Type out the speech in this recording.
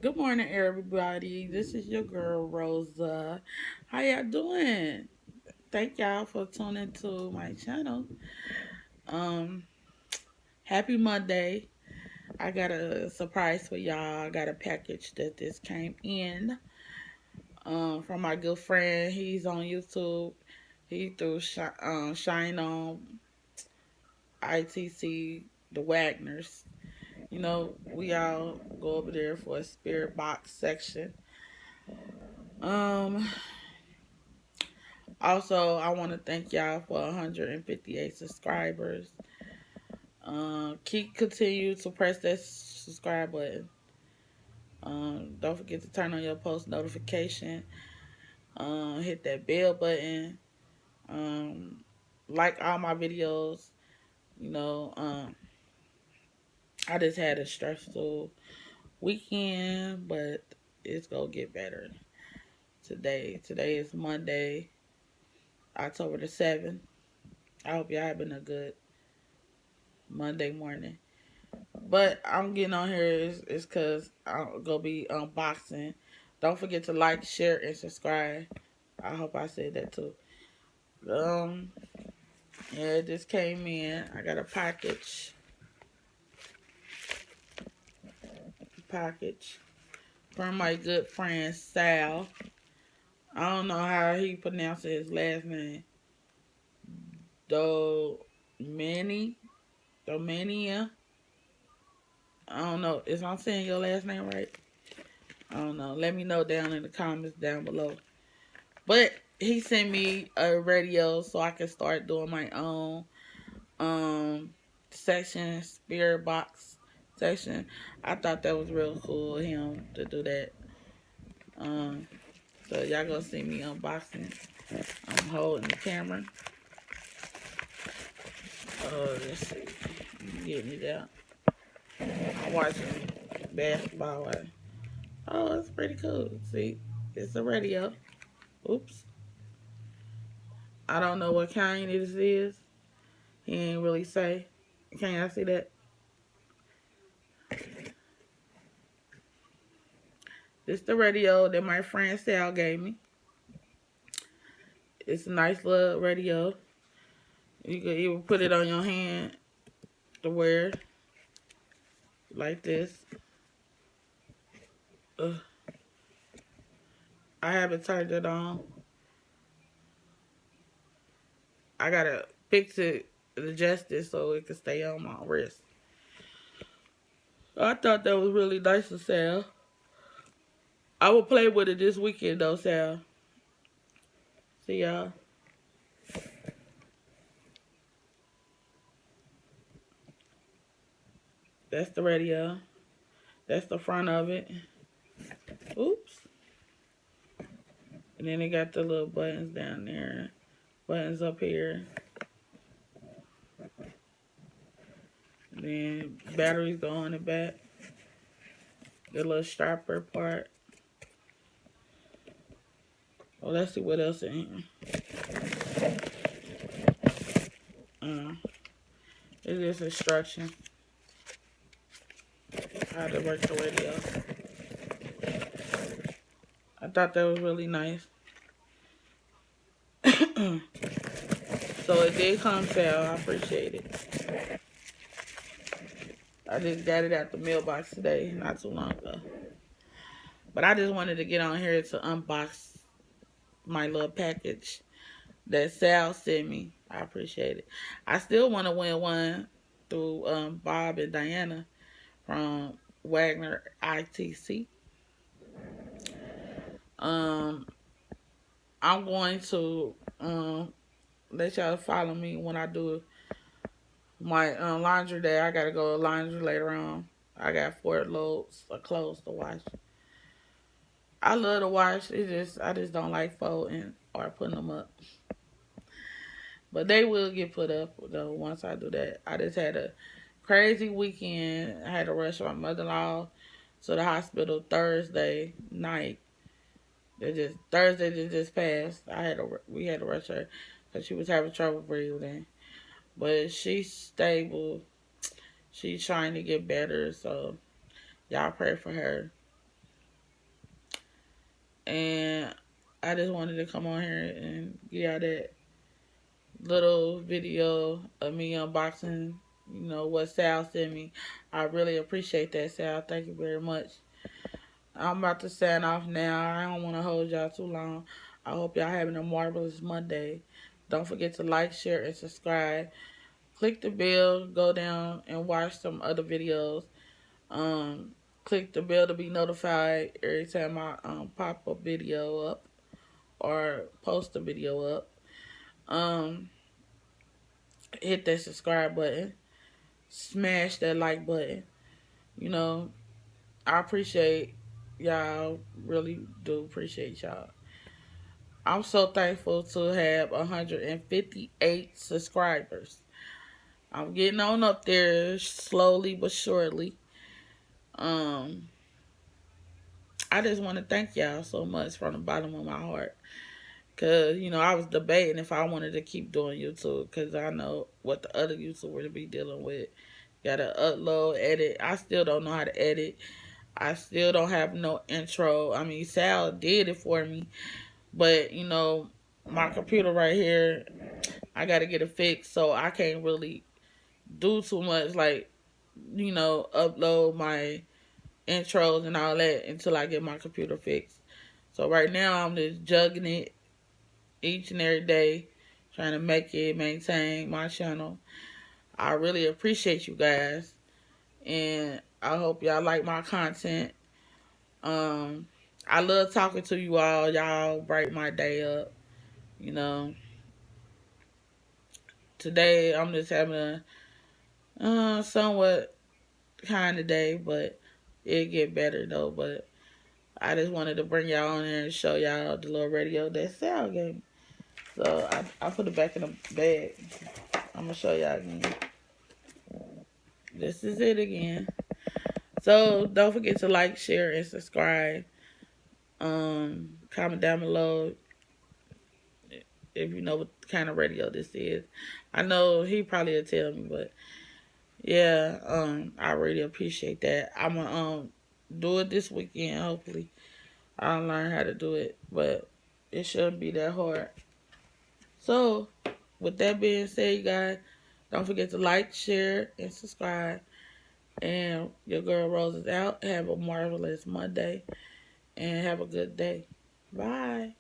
Good morning, everybody. This is your girl Rosa. How y'all doing? Thank y'all for tuning to my channel. Um, Happy Monday. I got a surprise for y'all. I got a package that this came in from my good friend. He's on YouTube. He threw Shine on ITC, the Wagners. We all go over there for a spirit box section. Um, Also, I want to thank y'all for 158 subscribers. Keep continue to press that subscribe button. Don't forget to turn on your post notification. Hit that bell button. Um, like all my videos. You know, I just had a stressful weekend, but it's gonna get better today. Today is Monday, October the 7th. I hope y'all having a good Monday morning. But I'm getting on here is because I'm going to be unboxing. Don't forget to like, share, and subscribe. I hope I said that too. Um, yeah, it just came in. I got a package from my good friend Sal. I don't know how he pronounces his last name. Domani, Domania. I don't know. Is I'm saying your last name right? I don't know. Let me know down in the comments down below. But he sent me a radio so I can start doing my own section, spirit box section. I thought that was real cool of him to do that. Um, so y'all gonna see me unboxing. I'm holding the camera. Let's see. I'm getting it out. I'm watching basketball. Oh, it's pretty cool. See, it's a radio. Oops. I don't know what kind it is. He ain't really say. Can y'all see that? This the radio that my friend Sal gave me. It's a nice little radio. You could even put it on your hand to wear like this. Ugh. I haven't turned it on. I gotta fix it and adjust it so it can stay on my wrist. I thought that was really nice of Sal. I will play with it this weekend though, Sal. See y'all. That's the radio. That's the front of it. Oops. And then it got the little buttons down there. Buttons up here. And then batteries go on the back. The little strapper part. Well, let's see what else in here. It is instruction. How to work the radio. I thought that was really nice. So it did come sale. I appreciate it. I just got it at the mailbox today, not too long ago. But I just wanted to get on here to unbox my little package that Sal sent me. I appreciate it. I still want to win one through Bob and Diana from Wagner ITC. Um, I'm going to let y'all follow me when I do my laundry day. I gotta go to laundry later on. I got 4 loads of clothes to wash. I love to wash. I just don't like folding or putting them up. But they will get put up though once I do that. I just had a crazy weekend. I had to rush my mother-in-law to the hospital Thursday night. Thursday that just passed. We had to rush her because she was having trouble breathing. But she's stable. She's trying to get better. So y'all pray for her. And I just wanted to come on here and give y'all that little video of me unboxing, what Sal sent me. I really appreciate that, Sal. Thank you very much. I'm about to sign off now. I don't want to hold y'all too long. I hope y'all having a marvelous Monday. Don't forget to like, share, and subscribe. Click the bell. Go down and watch some other videos. Um, Click the bell to be notified every time I pop a video up or post a video up. Um, Hit that subscribe button. Smash that like button. You know, I appreciate y'all. Really do appreciate y'all. I'm so thankful to have 158 subscribers. I'm getting on up there slowly but surely. Um, I just want to thank y'all so much from the bottom of my heart. Cause I was debating if I wanted to keep doing YouTube, cause I know what the other YouTubers be dealing with. Gotta upload, edit. I still don't know how to edit. I still don't have no intro. I mean, Sal did it for me, but my computer right here, I gotta get it fixed, so I can't really do too much. Like, upload my intros and all that until I get my computer fixed. So right now I'm just juggling it each and every day, trying to make it maintain my channel. I really appreciate you guys, and I hope y'all like my content. Um, I love talking to you all. Y'all brighten my day up. You know, Today I'm just having a somewhat kind of day, but it'll get better though. But I just wanted to bring y'all on there and show y'all the little radio that Sal gave me. So I put it back in the bag. I'm gonna show y'all again. This is it again. So don't forget to like, share, and subscribe. Comment down below if you know what kind of radio this is. I know he probably will tell me, but yeah, I really appreciate that. I'm gonna do it this weekend. Hopefully, I'll learn how to do it, but it shouldn't be that hard. So, with that being said, you guys, don't forget to like, share, and subscribe. And your girl Rose is out. Have a marvelous Monday and have a good day. Bye.